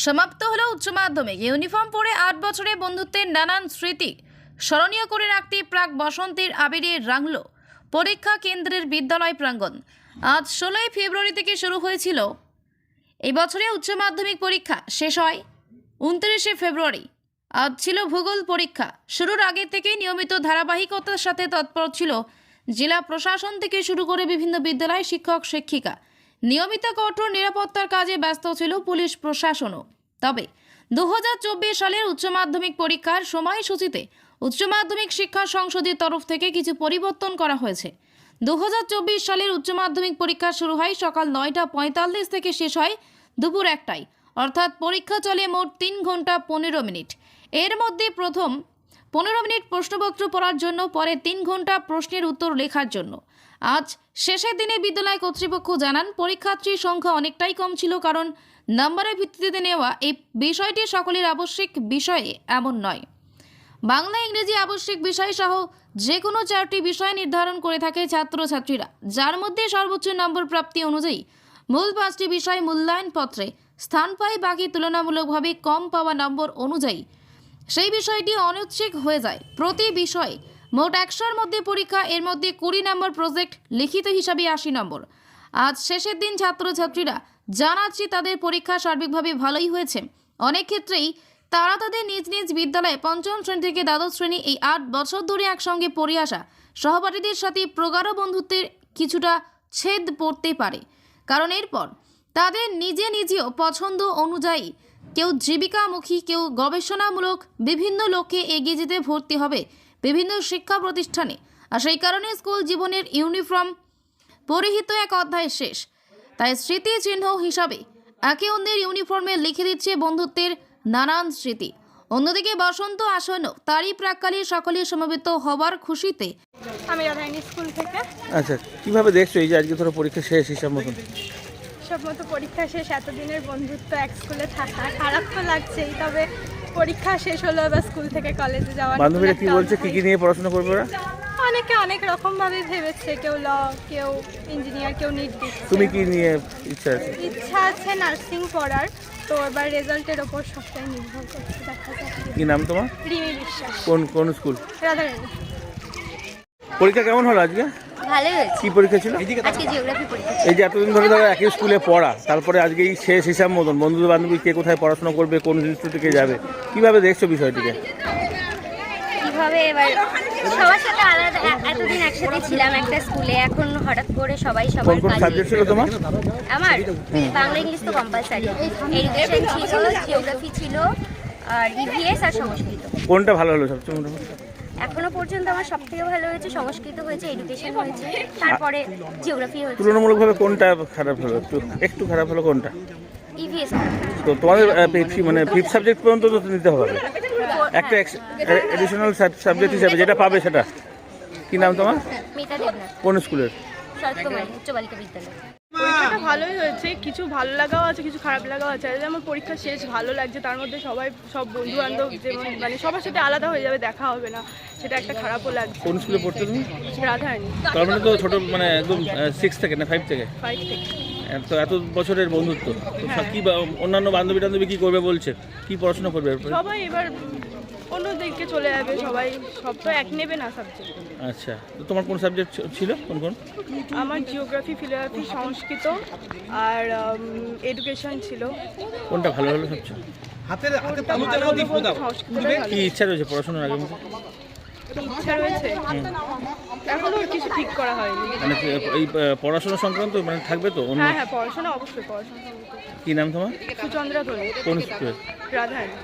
সমাপ্ত হলো উচ্চ মাধ্যমিক। ইউনিফর্ম পরে ৮ বছরে বন্ধুত্বের নানান স্মৃতি স্মরণীয় করে রাখতে প্রাক বসন্তের আবিরে রাঙল পরীক্ষা কেন্দ্রের বিদ্যালয় প্রাঙ্গণ। আজ ১৬ ফেব্রুয়ারি থেকে শুরু হয়েছিল এই বছরে উচ্চ মাধ্যমিক পরীক্ষা, শেষ হয় ২৯ ফেব্রুয়ারি। আজ ছিল ভূগোল পরীক্ষা। শুরুর আগে থেকেই নিয়মিত ধারাবাহিকতার সাথে তৎপর ছিল জেলা প্রশাসন থেকে শুরু করে বিভিন্ন বিদ্যালয় শিক্ষক শিক্ষিকা। নিয়মিত কঠোর নিরাপত্তার কাজে ব্যস্ত ছিল পুলিশ প্রশাসনও। তবে ২০২৪ সালের উচ্চ মাধ্যমিক পরীক্ষার সময়সূচিতে উচ্চ মাধ্যমিক শিক্ষা সংসদের তরফ থেকে কিছু পরিবর্তন করা হয়েছে। ২০২৪ সালের উচ্চ মাধ্যমিক পরীক্ষা শুরু হয় সকাল ৯টা ৪৫ থেকে শেষ হয় দুপুর ১টায়, অর্থাৎ পরীক্ষা চলে মোট ৩ ঘন্টা ১৫ মিনিট। এর মধ্যে প্রথম ১৫ মিনিট প্রশ্নপত্র পড়ার জন্য, পরে ৩ ঘন্টা প্রশ্নের উত্তর লেখার জন্য। আজ শেষের দিনে বিদ্যালয় কর্তৃপক্ষ জানান, পরীক্ষার্থীর সংখ্যা অনেকটাই কম ছিল, কারণ নম্বরের ভিত্তিতে নেওয়া এই বিষয়টি সকলের আবশ্যিক বিষয়ে এমন নয়। বাংলা, ইংরেজি আবশ্যিক বিষয় সহ যে কোনো 4টি বিষয় নির্ধারণ করে থাকে ছাত্রছাত্রীরা, যার মধ্যে সর্বোচ্চ নম্বর প্রাপ্তি অনুযায়ী মূল 5টি বিষয় মূল্যায়ন পত্রে স্থান পায়। বাকি তুলনামূলকভাবে কম পাওয়া নম্বর অনুযায়ী সেই বিষয়টি অনৈচ্ছিক হয়ে যায়। প্রতি বিষয়ে মোট 100-র মধ্যে পরীক্ষা, এর মধ্যে 20 নম্বর প্রজেক্ট, লিখিত হিসাবে 80 নম্বর। আজ শেষের দিন ছাত্রছাত্রীরা জানাচ্ছি তাদের পরীক্ষা সার্বিকভাবে ভালোই হয়েছে। অনেক ক্ষেত্রেই তারা তাদের নিজ নিজ বিদ্যালয়ে 5ম শ্রেণী থেকে দ্বাদশ শ্রেণী এই 8 বছর ধরে একসঙ্গে পড়ে আসা সহপাঠীদের সাথে প্রগাঢ় বন্ধুত্বের কিছুটা ছেদ পড়তে পারে, কারণ এরপর তাদের নিজেও পছন্দ অনুযায়ী কেউ জীবিকামুখী, কেউ গবেষণামূলক বিভিন্ন লক্ষ্যে এগিয়ে যেতে ভর্তি হবে বিভিন্ন শিক্ষা প্রতিষ্ঠানে। আর সেই কারণে স্কুল জীবনের ইউনিফর্ম পরিহিত এক অধ্যায় শেষ। তাই স্মৃতি চিহ্ন হিসাবে একে অন্যের ইউনিফর্মে লিখে দিচ্ছে বন্ধুত্বের নানান স্মৃতি। অন্যদিকে বসন্ত আসন্ন, তারই প্রাককালে সকলে সমবেত হবার খুশিতে। আমি রাধারানী স্কুল থেকে। আচ্ছা, কিভাবে দেখছো এই যে আজকে ধরো পরীক্ষা শেষ, হিসাব মতন? সব মতো পরীক্ষা শেষ, এতদিনের বন্ধুত্ব এক স্কুলে থাকা, খারাপ তো লাগছেই, তবে পরীক্ষা শেষ হলো, এবার স্কুল থেকে কলেজে যাওয়া। বান্ধবীরা কি বলছে, কি নিয়ে পড়াশোনা করবে ওরা? অনেকে অনেক রকম ভাবে ভেবেছে, কেউ ল, কেউ ইঞ্জিনিয়ার, কেউ নিট দিচ্ছে। তুমি কি নিয়ে ইচ্ছা আছে? ইচ্ছা আছে নার্সিং পড়ার, তো এবার রেজাল্টের ওপর সবটাই নির্ভর করছে, দেখা যাক। কি নাম তোমার? রিমি বিশ্বাস। কোন স্কুল? রাধারানী। পরীক্ষা কেমন হলো আজকে? ভালোই হয়েছে। কি পরীক্ষা ছিল? আজকে জিওগ্রাফি পরীক্ষা। এই যে এতদিন ধরে একই স্কুলে পড়া, তারপরে আজকে এই শেষ হিসাব মতন, বন্ধু বান্ধবী কে কোথায় পড়াশোনা করবে, কোন ইনস্টিটিউটে যাবে, কিভাবে দেখছো বিষয়টিকে? কিভাবে এবার সবার সাথে আলাদা, এতদিন একসাথে ছিলাম একটা স্কুলে, এখন হঠাৎ করে সবাই সবার কোন কাজে। সাবজেক্ট ছিল তোমার? আমার বাংলা, ইংলিশ তো কম্পালসারি, এডুকেশন ছিল, জিওগ্রাফি ছিল, আর ইভিএস আর সংস্কৃত। কোনটা ভালো হলো সবচেয়ে মোটামুটি? এখনো পর্যন্ত আমার সবথেকে ভালো হয়েছে সংস্কৃত হয়েছে, এডুকেশন হয়েছে, তারপরে জিওগ্রাফি হয়েছে। তুলনামূলকভাবে কোনটা খারাপ হলো? একটু খারাপ হলো কোনটা? ইভিএস। তো তোমাদের মানে 5th সাবজেক্ট পর্যন্ত তো নিতে হবে, একটা এডিশনাল সাবজেক্ট হিসাবে যেটা পাবে সেটা। কি নাম তোমার? মিতা দেবনাথ। কোন স্কুলের? শরৎকুমারী উচ্চ বালিকা বিদ্যালয়। পরীক্ষাটা ভালোই হয়েছে, কিছু ভালো লাগাও আছে, কিছু খারাপ লাগাও আছে। যেমন পরীক্ষা শেষ ভালো লাগছে, তার মধ্যে সব বন্ধু বান্ধব যেমন মানে সবার সাথে আলাদা হয়ে যাবে, দেখা হবে না, সেটা একটা খারাপও লাগছে। কোন স্কুলে পড়তে তুমি? রাধারানী। তার মানে তো ছোট, মানে একদম 6 থেকে না 5 থেকে? 5 থেকে। তো এত বছরের বন্ধুত্ব, তো কি অন্যান্য বান্ধবী টান্ধবী কি করবে বলছে, কি পড়াশোনা করবে এরপরে? সবাই এবার অন্যদিকে চলে যাবে, সব তো এক নেবে না সাবজেক্ট। আচ্ছা, তো তোমার কোন সাবজেক্ট ছিল? কোন? আমার জিওগ্রাফি, ফিলোসফি, সংস্কৃত আর এডুকেশন ছিল। কোনটা ভালো হলো সবচেয়ে? কি ইচ্ছা রয়েছে পড়াশোনার আগে মতো? ইচ্ছা রয়েছে, এখনো কিছু ঠিক করা হয়নি। মানে এই পড়াশোনা সংক্রান্ত মানে থাকবে তো অন্য? হ্যাঁ, পড়াশোনা অবশ্যই, পড়াশোনা। কি নাম তোমার? সুচন্দ্রা ধরে। কোন স্কুলে? রাধারানী।